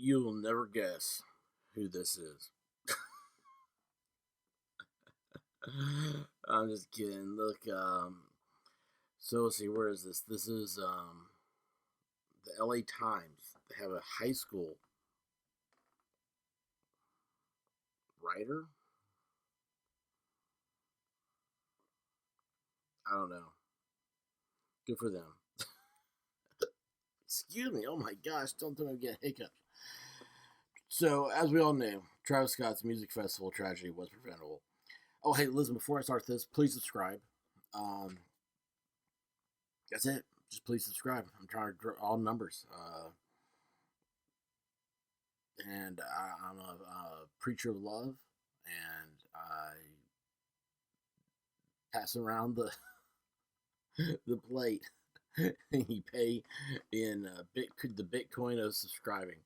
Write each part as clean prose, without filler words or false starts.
You'll never guess who this is. I'm just kidding. Look, so let's see, where is this? This is the LA Times. They have a high school writer. I don't know. Good for them. Excuse me. Oh my gosh! Don't tell me I'm getting hiccups. So, as we all knew, Travis Scott's music festival tragedy was preventable. Oh, hey, listen, before I start this, please subscribe. Um, that's it. Just please subscribe. I'm trying to draw all numbers. And I'm a preacher of love, and I pass around the the plate, and you pay in the Bitcoin of subscribing.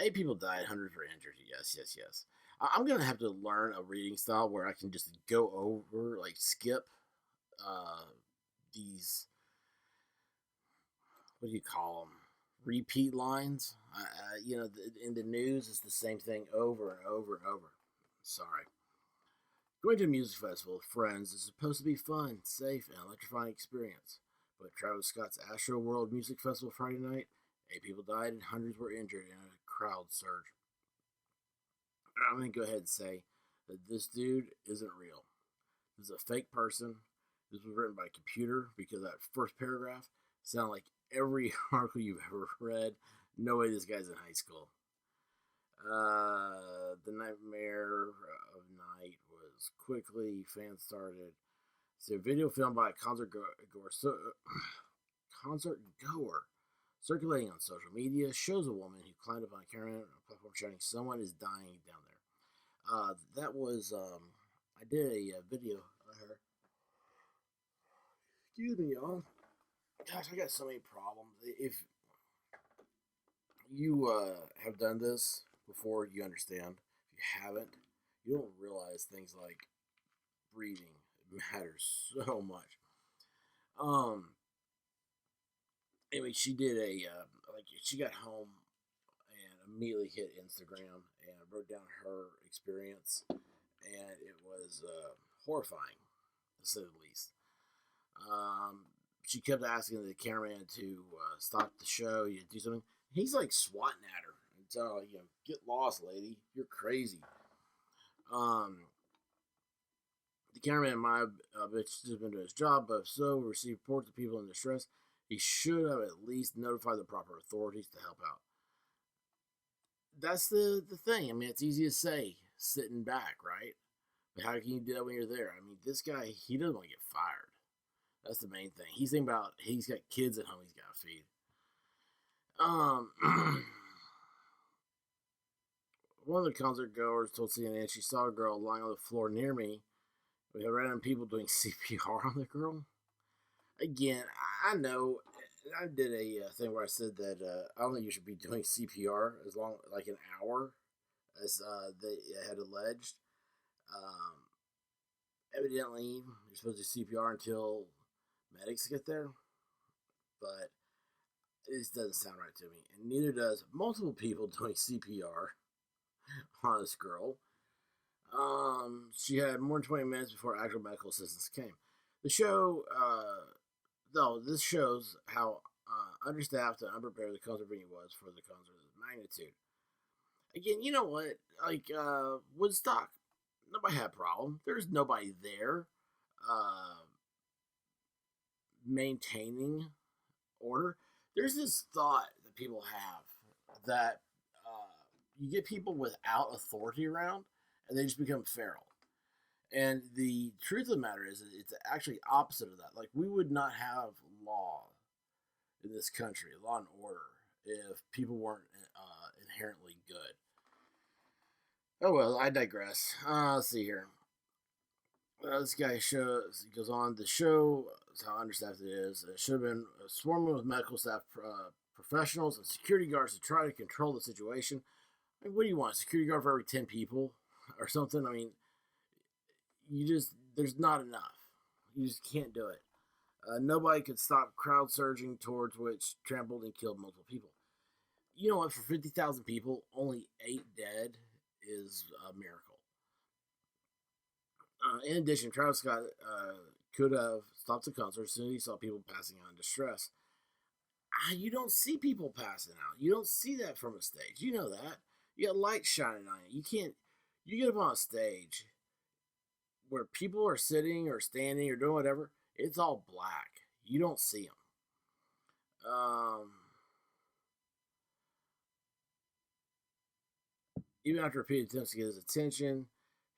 8 people died, hundreds were injured. Yes, yes, yes. I'm gonna have to learn a reading style where I can just go over, like skip uh, these. What do you call them? Repeat lines. In the news, it's the same thing over and over and over. Sorry. Going to a music festival with friends is supposed to be fun, safe, and electrifying experience. But Travis Scott's Astroworld Music Festival Friday night, 8 people died and hundreds were injured in a crowd surge. I'm going to go ahead and say that this dude isn't real. This is a fake person. This was written by a computer because that first paragraph sounded like every article you've ever read. No way this guy's in high school. The nightmare of night was quickly fans started. So a video filmed by a concert goer circulating on social media shows a woman who climbed up on a caravan on a platform shouting, "Someone is dying down there." That was I did a video of her. Excuse me, y'all. Gosh, I got so many problems. If you have done this before, you understand. If you haven't, you don't realize things like breathing matters so much. Anyway, she did she got home and immediately hit Instagram and wrote down her experience, and it was horrifying, to say the least. She kept asking the cameraman to stop the show, you do something. He's like swatting at her and telling her, get lost, lady. You're crazy. The cameraman might have just been doing his job, but if so, received reports of people in distress. He should have at least notified the proper authorities to help out. That's the thing. I mean, it's easy to say, sitting back, right? But how can you do that when you're there? I mean, this guy, he doesn't want to get fired. That's the main thing. He's thinking about, he's got kids at home he's got to feed. One of the concert goers told CNN she saw a girl lying on the floor near me. We had random people doing CPR on the girl. Again, I know I did a thing where I said that I don't think you should be doing CPR as long like an hour as they had alleged. Evidently, you're supposed to do CPR until medics get there, but it just doesn't sound right to me, and neither does multiple people doing CPR on this girl. She had more than 20 minutes before actual medical assistance came. The show, though, this shows how understaffed and unprepared the concert venue was for the concert's magnitude. Again, you know what? Like Woodstock, nobody had a problem. There's nobody there maintaining order. There's this thought that people have that you get people without authority around, and they just become feral. And the truth of the matter is, it's actually opposite of that. Like, we would not have law in this country, law and order, if people weren't inherently good. Oh well, I digress. Let's see here. This guy goes on. The show is how understaffed it is. It should have been swarming with medical staff, professionals, and security guards to try to control the situation. I mean, what do you want? A security guard for every 10 people or something? I mean, there's not enough. You just can't do it. Nobody could stop crowd surging towards which trampled and killed multiple people. you know what? For 50,000 people, only 8 dead is a miracle. In addition, Travis Scott could have stopped the concert as soon as he saw people passing out in distress. You don't see people passing out. You don't see that from a stage. You know that. You got lights shining on you. You can't. You get up on a stage where people are sitting or standing or doing whatever. It's all black. You don't see them. Even after repeated attempts to get his attention,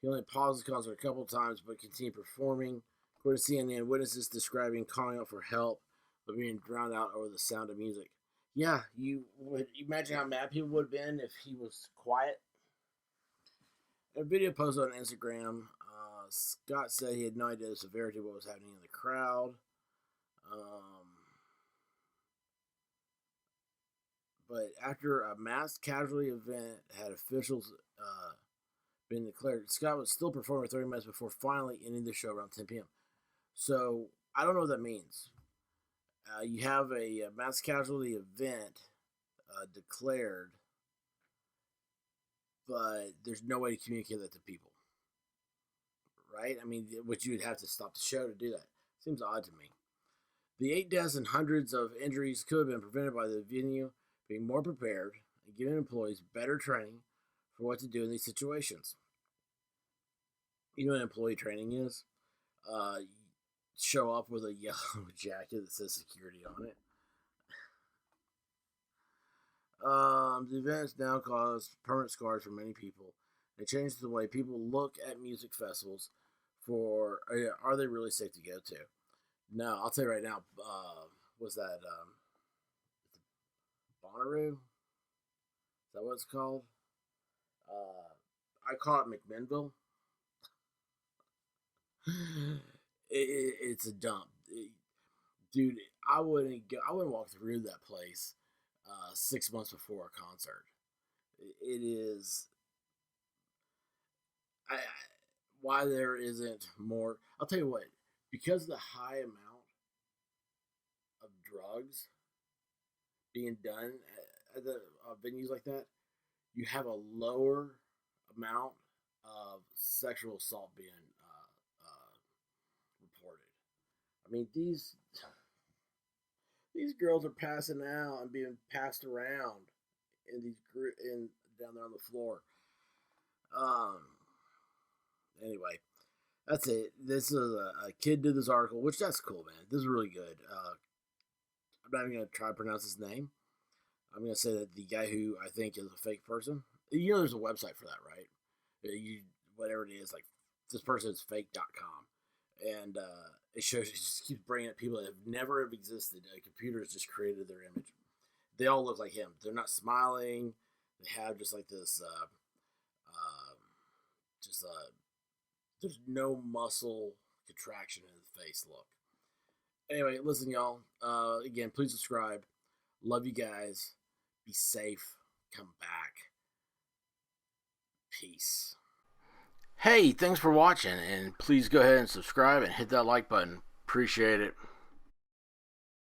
he only paused the concert a couple times but continued performing. According to CNN, witnesses describing calling out for help but being drowned out over the sound of music. Yeah, you would imagine how mad people would have been if he was quiet. In a video posted on Instagram, Scott said he had no idea the severity of what was happening in the crowd. But after a mass casualty event had officials been declared, Scott was still performing for 30 minutes before finally ending the show around 10 p.m. So I don't know what that means. You have a mass casualty event declared, but there's no way to communicate that to people, right? I mean, which you would have to stop the show to do that. Seems odd to me. The 8 deaths and hundreds of injuries could have been prevented by the venue being more prepared and giving employees better training for what to do in these situations. You know what employee training is? You show up with a yellow jacket that says security on it. The events now cause permanent scars for many people. It changes the way people look at music festivals. Are they really safe to go to? No, I'll tell you right now. Was that Bonnaroo? Is that what it's called? I call it McMinnville. It's a dump, dude. I wouldn't walk through that place 6 months before a concert. It is. Why there isn't more? I'll tell you what. Because of the high amount of drugs being done at the venues like that, you have a lower amount of sexual assault being reported. I mean, these girls are passing out and being passed around in down there on the floor. Anyway, that's it. This is a kid did this article, which that's cool, man. This is really good. I'm not even gonna try to pronounce his name. I'm gonna say that the guy who I think is a fake person. You know, there's a website for that, right? Whatever it is, like this person is fake.com, and it just keeps bringing up people that have never have existed. Computers just created their image. They all look like him. They're not smiling. They have just like this, there's no muscle contraction in the face look. Anyway, listen, y'all. Again, please subscribe. Love you guys. Be safe. Come back. Peace. Hey, thanks for watching, and please go ahead and subscribe and hit that like button. Appreciate it.